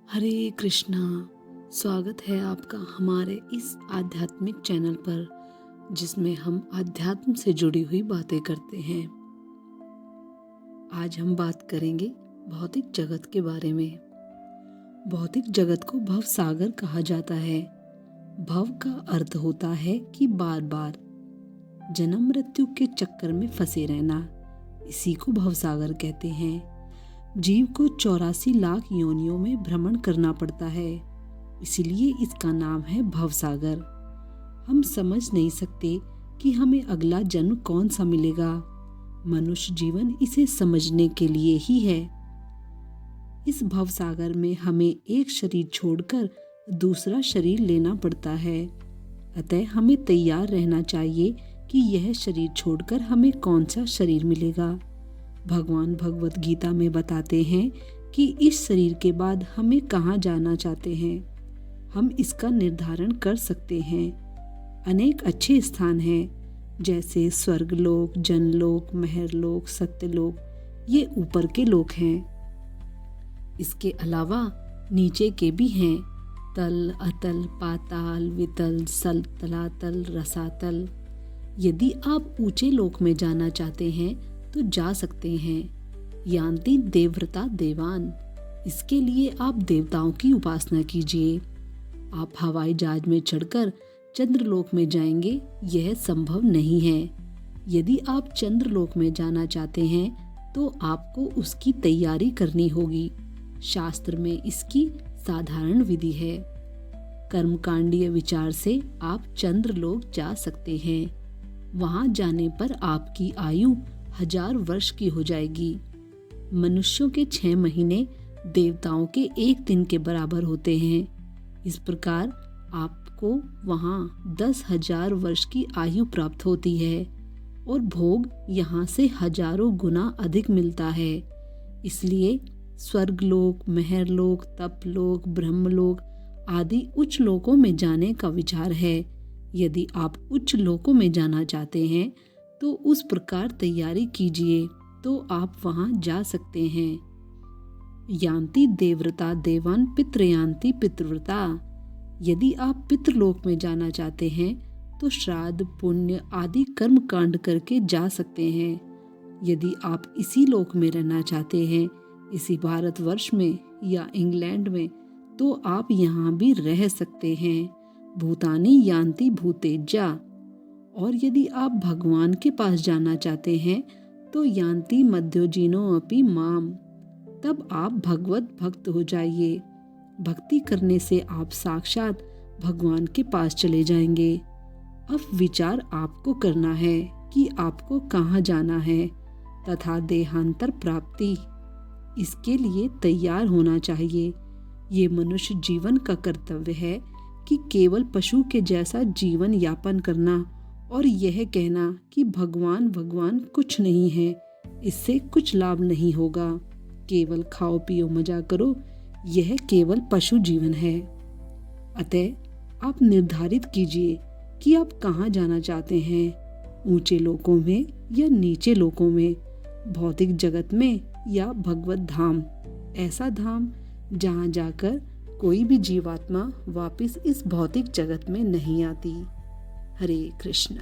हरे कृष्णा। स्वागत है आपका हमारे इस आध्यात्मिक चैनल पर, जिसमें हम अध्यात्म से जुड़ी हुई बातें करते हैं। आज हम बात करेंगे भौतिक जगत के बारे में। भौतिक जगत को भव सागर कहा जाता है। भव का अर्थ होता है कि बार बार जन्म मृत्यु के चक्कर में फंसे रहना, इसी को भव सागर कहते हैं। जीव को 84 लाख योनियों में भ्रमण करना पड़ता है, इसीलिए इसका नाम है भवसागर। हम समझ नहीं सकते कि हमें अगला जन्म कौन सा मिलेगा। मनुष्य जीवन इसे समझने के लिए ही है। इस भवसागर में हमें एक शरीर छोड़कर दूसरा शरीर लेना पड़ता है, अतः हमें तैयार रहना चाहिए कि यह शरीर छोड़कर हमें कौन सा शरीर मिलेगा। भगवान भगवत गीता में बताते हैं कि इस शरीर के बाद हमें कहाँ जाना चाहते हैं। हम इसका निर्धारण कर सकते हैं। अनेक अच्छे स्थान हैं, जैसे स्वर्गलोक, जनलोक, महरलोक, सत्यलोक, ये ऊपर के लोक हैं। इसके अलावा नीचे के भी हैं, तल, अतल, पाताल, वितल, सल, तलातल, रसातल। यदि आप ऊंचे लोक में जाना चाहते हैं तो जा सकते हैं। यान्ति देवव्रता देवान, इसके लिए आप देवताओं की उपासना कीजिए। आप हवाई जहाज में चढ़कर चंद्रलोक में जाएंगे, यह संभव नहीं है। यदि आप चंद्रलोक में जाना चाहते हैं तो आपको उसकी तैयारी करनी होगी। शास्त्र में इसकी साधारण विधि है। कर्मकांडीय विचार से आप चंद्रलोक जा सकते हैं। वहां जाने पर आपकी आयु 1000 वर्ष की हो जाएगी। मनुष्यों के 6 महीने देवताओं के 1 दिन के बराबर होते हैं। इस प्रकार आपको वहाँ 10,000 वर्ष की आयु प्राप्त होती है और भोग यहाँ से हजारों गुना अधिक मिलता है। इसलिए स्वर्गलोक, महरलोक, तपलोक, ब्रह्मलोक आदि उच्च लोकों में जाने का विचार है। यदि आप उच्च लोकों में जाना चाहते हैं तो उस प्रकार तैयारी कीजिए तो आप वहां जा सकते हैं। यान्ति देवव्रता देवान पितृयान्ति पितृव्रता। यदि आप पितृलोक में जाना चाहते हैं तो श्राद्ध, पुण्य आदि कर्म कांड करके जा सकते हैं। यदि आप इसी लोक में रहना चाहते हैं, इसी भारतवर्ष में या इंग्लैंड में, तो आप यहाँ भी रह सकते हैं। भूतानि यान्ति भूतेजा। और यदि आप भगवान के पास जाना चाहते हैं तो यान्ति मध्योजीनो अपि माम, तब आप भगवत भक्त हो जाइए। भक्ति करने से आप साक्षात भगवान के पास चले जाएंगे। अब विचार आपको करना है कि आपको कहाँ जाना है तथा देहांतर प्राप्ति, इसके लिए तैयार होना चाहिए। ये मनुष्य जीवन का कर्तव्य है कि केवल पशु के जैसा जीवन यापन करना और यह कहना कि भगवान भगवान कुछ नहीं है, इससे कुछ लाभ नहीं होगा। केवल खाओ पियो मजा करो, यह केवल पशु जीवन है। अतः आप निर्धारित कीजिए कि आप कहाँ जाना चाहते हैं, ऊंचे लोकों में या नीचे लोकों में, भौतिक जगत में या भगवत धाम, ऐसा धाम जहाँ जाकर कोई भी जीवात्मा वापस इस भौतिक जगत में नहीं आती। हरे कृष्ण।